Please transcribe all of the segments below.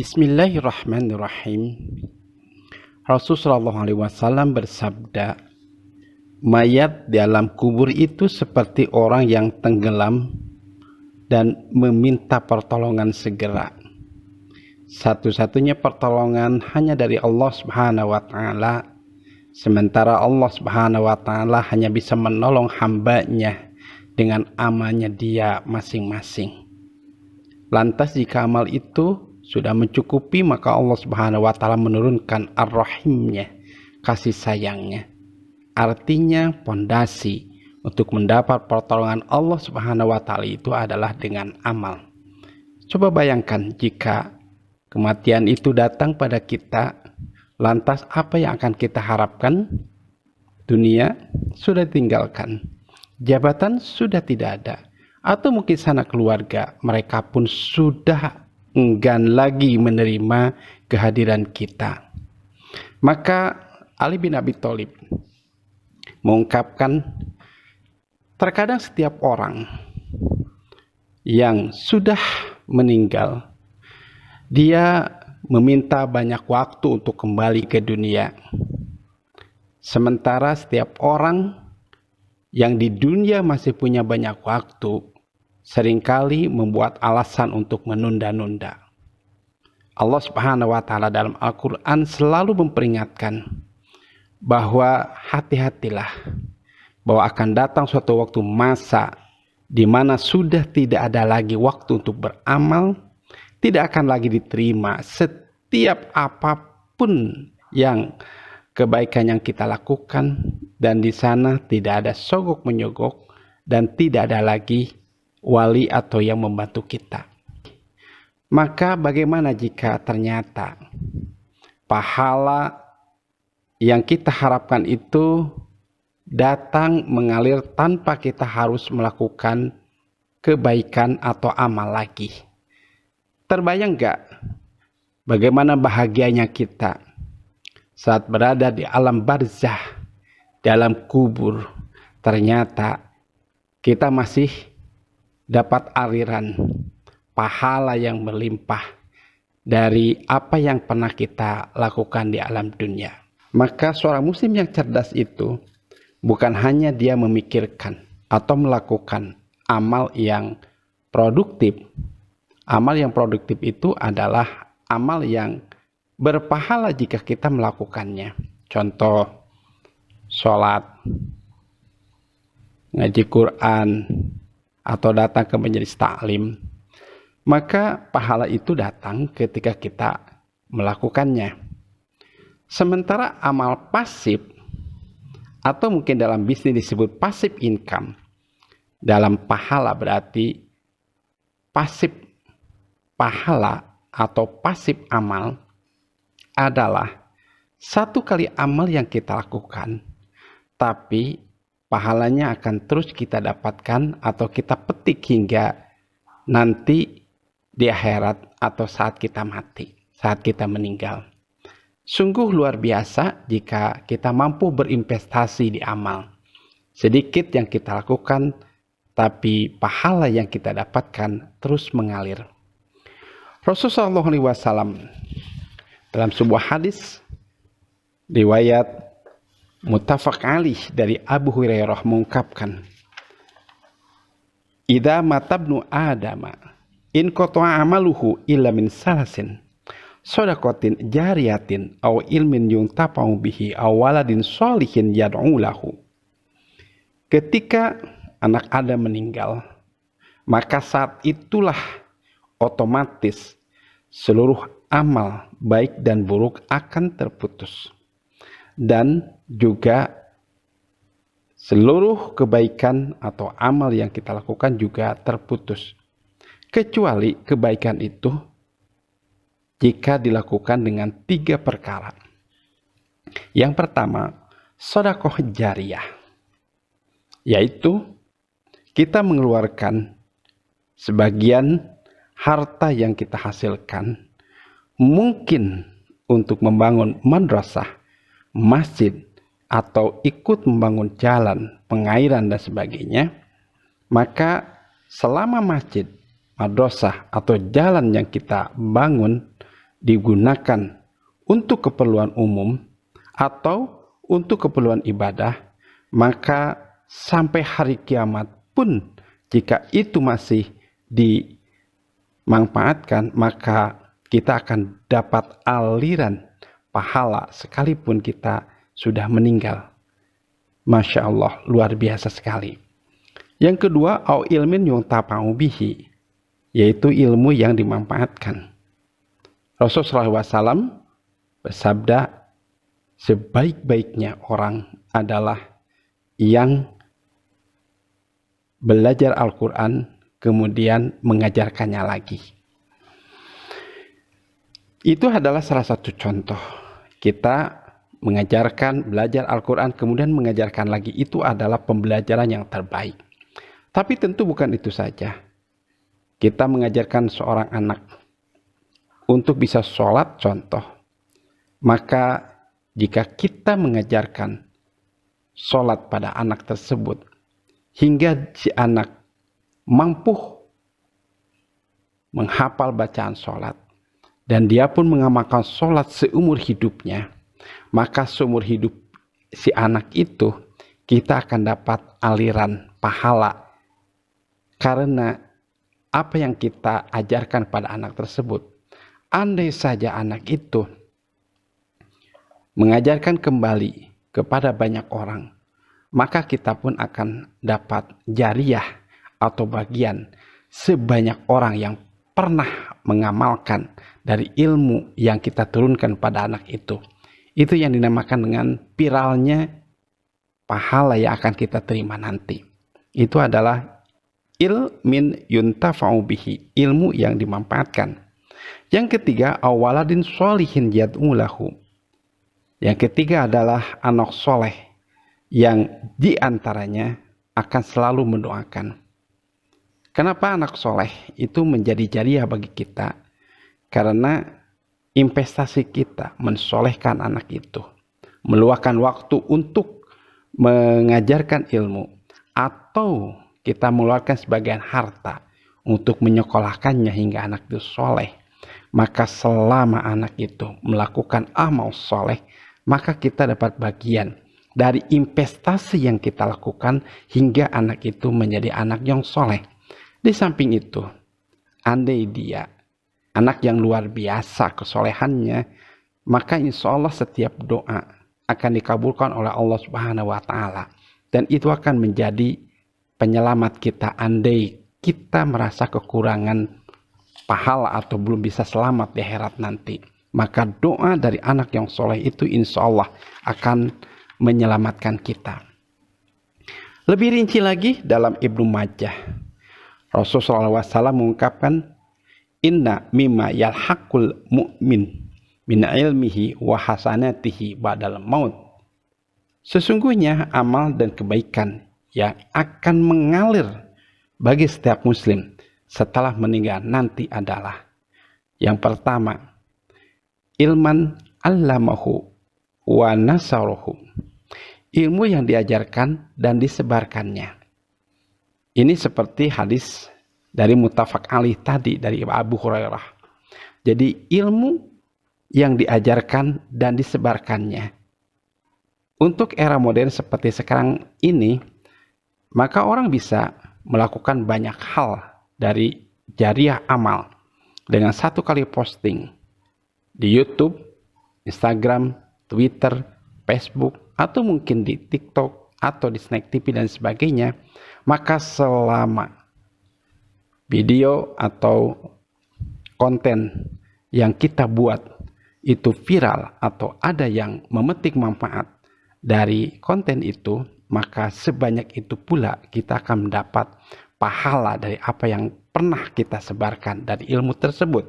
Bismillahirrahmanirrahim. Rasulullah SAW bersabda, mayat di alam kubur itu seperti orang yang tenggelam dan meminta pertolongan segera. Satu-satunya pertolongan hanya dari Allah Subhanahu wa Ta'ala, sementara Allah Subhanahu wa Ta'ala hanya bisa menolong hambanya dengan amalnya dia masing-masing. Lantas jika amal itu sudah mencukupi, maka Allah Subhanahu wa Ta'ala menurunkan ar-rahimnya, kasih sayangnya. Artinya pondasi untuk mendapat pertolongan Allah Subhanahu wa Ta'ala itu adalah dengan amal. Coba bayangkan jika kematian itu datang pada kita, lantas apa yang akan kita harapkan? Dunia sudah ditinggalkan, jabatan sudah tidak ada, atau mungkin sanak keluarga mereka pun sudah enggan lagi menerima kehadiran kita. Maka Ali bin Abi Thalib mengungkapkan, terkadang setiap orang yang sudah meninggal, dia meminta banyak waktu untuk kembali ke dunia. Sementara setiap orang yang di dunia masih punya banyak waktu, seringkali membuat alasan untuk menunda-nunda. Allah Subhanahu wa Ta'ala dalam Al-Quran selalu memperingatkan bahwa hati-hatilah, bahwa akan datang suatu waktu masa di mana sudah tidak ada lagi waktu untuk beramal, tidak akan lagi diterima setiap apapun yang kebaikan yang kita lakukan, dan di sana tidak ada sogok menyogok dan tidak ada lagi wali atau yang membantu kita. Maka bagaimana jika ternyata pahala yang kita harapkan itu datang mengalir tanpa kita harus melakukan kebaikan atau amal lagi? Terbayang gak bagaimana bahagianya kita saat berada di alam barzah, di alam kubur, ternyata kita masih dapat aliran pahala yang melimpah dari apa yang pernah kita lakukan di alam dunia. Maka seorang muslim yang cerdas itu bukan hanya dia memikirkan atau melakukan amal yang produktif. Amal yang produktif itu adalah amal yang berpahala jika kita melakukannya. Contoh, sholat, ngaji Quran, atau datang ke majelis taklim. Maka pahala itu datang ketika kita melakukannya. Sementara amal pasif, atau mungkin dalam bisnis disebut passive income, dalam pahala berarti pasif pahala atau pasif amal adalah satu kali amal yang kita lakukan, tapi pahalanya akan terus kita dapatkan atau kita petik hingga nanti di akhirat atau saat kita mati, saat kita meninggal. Sungguh luar biasa jika kita mampu berinvestasi di amal. Sedikit yang kita lakukan, tapi pahala yang kita dapatkan terus mengalir. Rasulullah SAW dalam sebuah hadis riwayat muttafaq alaih dari Abu Hurairah mengungkapkan, idza matabnu adama in qata'a amaluhu illa min salasin shadaqatin jariyatin aw ilmin yuntafa'u bihi aw waladin sholihin yad'u lahu. Ketika anak Adam meninggal, maka saat itulah otomatis seluruh amal baik dan buruk akan terputus, dan juga seluruh kebaikan atau amal yang kita lakukan juga terputus, kecuali kebaikan itu jika dilakukan dengan 3 perkara. Yang pertama, sedekah jariyah, yaitu kita mengeluarkan sebagian harta yang kita hasilkan, mungkin untuk membangun madrasah, masjid, atau ikut membangun jalan, pengairan dan sebagainya. Maka selama masjid, madrasah atau jalan yang kita bangun digunakan untuk keperluan umum atau untuk keperluan ibadah, maka sampai hari kiamat pun jika itu masih dimanfaatkan, maka kita akan dapat aliran pahala sekalipun kita sudah meninggal. Masya Allah, luar biasa sekali. Yang kedua, au ilmin yuntafa'u bihi, yaitu ilmu yang dimanfaatkan. Rasulullah SAW bersabda, sebaik-baiknya orang adalah yang belajar Al-Quran kemudian mengajarkannya lagi. Itu adalah salah satu contoh. Kita mengajarkan, belajar Al-Quran kemudian mengajarkan lagi, itu adalah pembelajaran yang terbaik. Tapi tentu bukan itu saja. Kita mengajarkan seorang anak untuk bisa sholat, contoh. Maka jika kita mengajarkan sholat pada anak tersebut hingga si anak mampu menghafal bacaan sholat dan dia pun mengamalkan sholat seumur hidupnya, maka seumur hidup si anak itu kita akan dapat aliran pahala karena apa yang kita ajarkan pada anak tersebut. Andai saja anak itu mengajarkan kembali kepada banyak orang, maka kita pun akan dapat jariah atau bagian sebanyak orang yang pernah mengamalkan dari ilmu yang kita turunkan pada anak itu. Itu yang dinamakan dengan viralnya pahala yang akan kita terima nanti. Itu adalah ilmin yuntafa'u bihi, ilmu yang dimanfaatkan. Yang ketiga, awaladin sholihin yad'u lahu. Yang ketiga adalah anak soleh yang diantaranya akan selalu mendoakan. Kenapa anak soleh itu menjadi jariah bagi kita? Karena investasi kita mensolehkan anak itu, meluangkan waktu untuk mengajarkan ilmu, atau kita mengeluarkan sebagian harta untuk menyekolahkannya hingga anak itu soleh. Maka selama anak itu melakukan amal soleh, maka kita dapat bagian dari investasi yang kita lakukan hingga anak itu menjadi anak yang soleh. Di samping itu, andai dia anak yang luar biasa kesolehannya, maka insya Allah setiap doa akan dikabulkan oleh Allah Subhanahu wa Ta'ala, dan itu akan menjadi penyelamat kita andai kita merasa kekurangan pahala atau belum bisa selamat di akhirat nanti. Maka doa dari anak yang soleh itu insya Allah akan menyelamatkan kita. Lebih rinci lagi dalam Ibnu Majah, Rasulullah SAW mengungkapkan, inna mimma yalhaqul mu'min min ilmihi wa hasanatihi ba'dal maut. Sesungguhnya amal dan kebaikan yang akan mengalir bagi setiap muslim setelah meninggal nanti adalah, yang pertama, ilman allamahu wa nasaruhu, ilmu yang diajarkan dan disebarkannya. Ini seperti hadis dari muttafaq alaih tadi dari Abu Hurairah. Jadi ilmu yang diajarkan dan disebarkannya. Untuk era modern seperti sekarang ini, maka orang bisa melakukan banyak hal dari jariah amal dengan satu kali posting di YouTube, Instagram, Twitter, Facebook, atau mungkin di TikTok atau di Snack TV dan sebagainya. Maka selama video atau konten yang kita buat itu viral atau ada yang memetik manfaat dari konten itu, maka sebanyak itu pula kita akan mendapat pahala dari apa yang pernah kita sebarkan dari ilmu tersebut.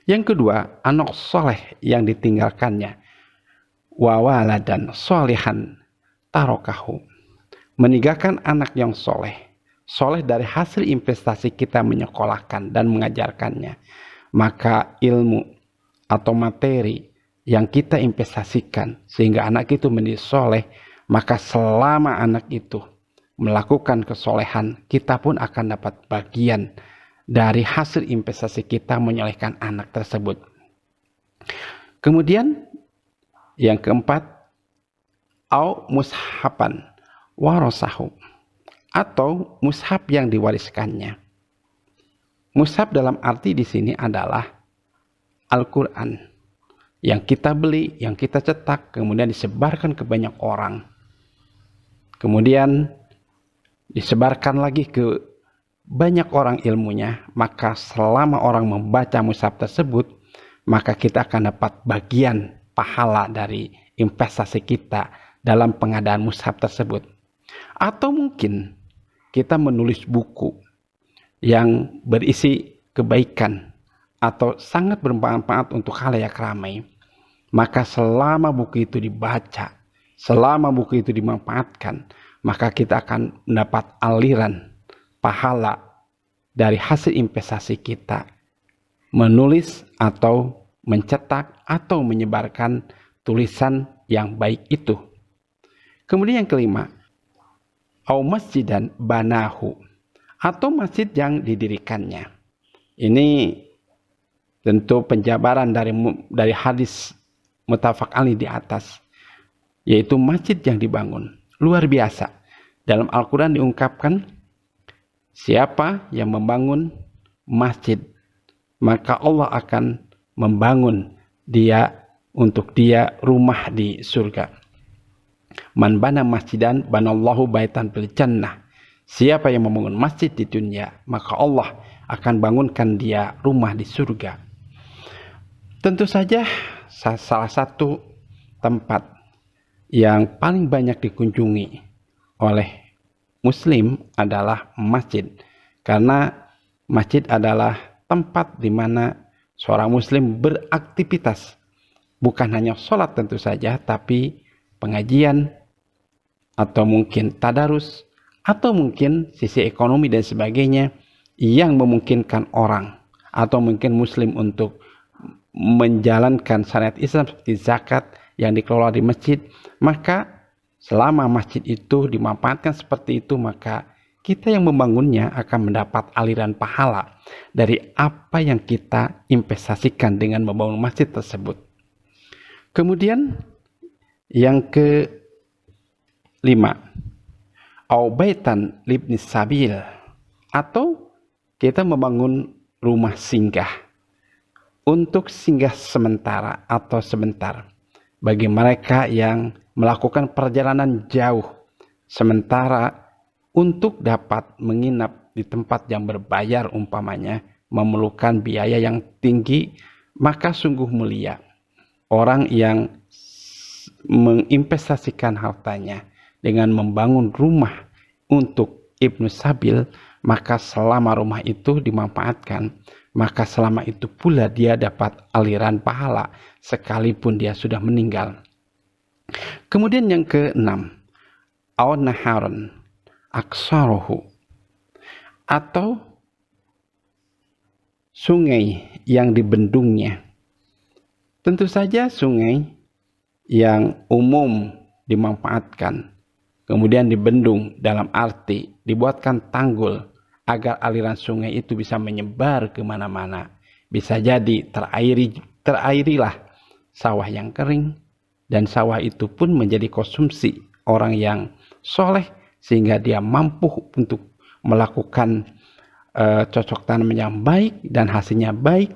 Yang kedua, anak soleh yang ditinggalkannya, wa waladan solehan tarokahu, meninggalkan anak yang soleh, soleh dari hasil investasi kita menyekolahkan dan mengajarkannya. Maka ilmu atau materi yang kita investasikan sehingga anak itu menjadi soleh, maka selama anak itu melakukan kesolehan, kita pun akan dapat bagian dari hasil investasi kita menyolehkan anak tersebut. Kemudian yang keempat, au mushapan warasahu, atau mushaf yang diwariskannya. Mushaf dalam arti di sini adalah Al-Quran yang kita beli, yang kita cetak, kemudian disebarkan ke banyak orang. Kemudian disebarkan lagi ke banyak orang ilmunya, maka selama orang membaca mushaf tersebut, maka kita akan dapat bagian pahala dari investasi kita dalam pengadaan mushaf tersebut. Atau mungkin kita menulis buku yang berisi kebaikan atau sangat bermanfaat untuk khalayak ramai, maka selama buku itu dibaca, selama buku itu dimanfaatkan, maka kita akan mendapat aliran pahala dari hasil investasi kita menulis atau mencetak atau menyebarkan tulisan yang baik itu. Kemudian yang kelima, au masjidan banahu, atau masjid yang didirikannya. Ini tentu penjabaran dari hadis muttafaq alaih di atas, yaitu masjid yang dibangun. Luar biasa. Dalam Al-Quran diungkapkan, siapa yang membangun masjid, maka Allah akan membangun dia untuk dia rumah di surga. Man bana masjidan banallahu baitan fil jannah. Siapa yang membangun masjid di dunia, maka Allah akan bangunkan dia rumah di surga. Tentu saja salah satu tempat yang paling banyak dikunjungi oleh Muslim adalah masjid, karena masjid adalah tempat di mana seorang Muslim beraktivitas, bukan hanya sholat tentu saja, tapi pengajian atau mungkin tadarus atau mungkin sisi ekonomi dan sebagainya yang memungkinkan orang atau mungkin Muslim untuk menjalankan syariat Islam seperti zakat yang dikelola di masjid. Maka selama masjid itu dimanfaatkan seperti itu, maka kita yang membangunnya akan mendapat aliran pahala dari apa yang kita investasikan dengan membangun masjid tersebut. Kemudian yang kelima, au baitan libnis sabil, atau kita membangun rumah singgah untuk singgah sementara atau sebentar bagi mereka yang melakukan perjalanan jauh sementara untuk dapat menginap di tempat yang berbayar, umpamanya memerlukan biaya yang tinggi. Maka sungguh mulia orang yang menginvestasikan hartanya dengan membangun rumah untuk Ibnu Sabil, maka selama rumah itu dimanfaatkan, maka selama itu pula dia dapat aliran pahala sekalipun dia sudah meninggal. Kemudian yang keenam, au naharon aksarohu, atau sungai yang dibendungnya. Tentu saja sungai yang umum dimanfaatkan, kemudian dibendung dalam arti dibuatkan tanggul agar aliran sungai itu bisa menyebar kemana-mana. Bisa jadi terairilah sawah yang kering, dan sawah itu pun menjadi konsumsi orang yang soleh, sehingga dia mampu untuk melakukan cocok tanam yang baik dan hasilnya baik.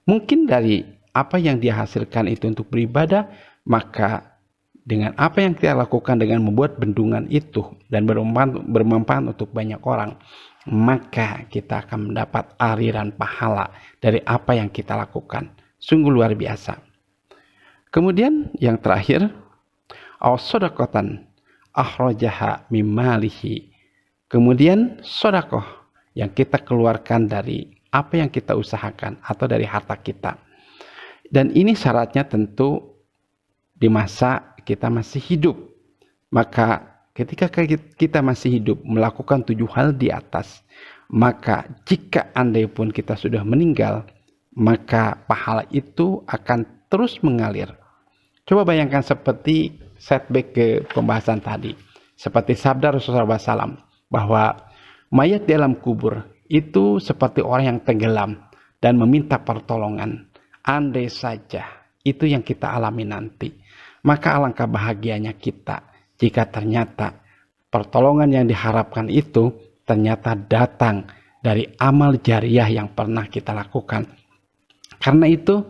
Mungkin dari apa yang dia hasilkan itu untuk beribadah, maka dengan apa yang kita lakukan dengan membuat bendungan itu dan bermanfaat untuk banyak orang, maka kita akan mendapat aliran pahala dari apa yang kita lakukan. Sungguh luar biasa. Kemudian yang terakhir, as-shadaqatan akhrajaha mimalihi. Kemudian sedekah yang kita keluarkan dari apa yang kita usahakan atau dari harta kita. Dan ini syaratnya tentu di masa kita masih hidup. Maka ketika kita masih hidup melakukan 7 hal di atas, maka jika andai pun kita sudah meninggal, maka pahala itu akan terus mengalir. Coba bayangkan seperti setback ke pembahasan tadi, seperti sabda Rasulullah SAW bahwa mayat di dalam kubur itu seperti orang yang tenggelam dan meminta pertolongan. Andai saja itu yang kita alami nanti. Maka alangkah bahagianya kita jika ternyata pertolongan yang diharapkan itu ternyata datang dari amal jariah yang pernah kita lakukan. Karena itu,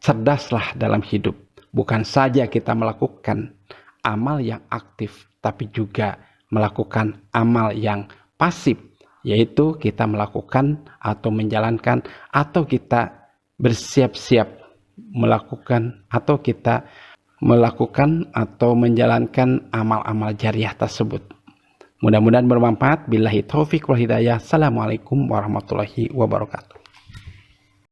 cerdaslah dalam hidup. Bukan saja kita melakukan amal yang aktif, tapi juga melakukan amal yang pasif, yaitu kita melakukan atau menjalankan atau kita bersiap-siap melakukan atau kita melakukan atau menjalankan amal-amal jariah tersebut. Mudah-mudahan bermanfaat. Billahi taufiq wal hidayah. Assalamualaikum warahmatullahi wabarakatuh.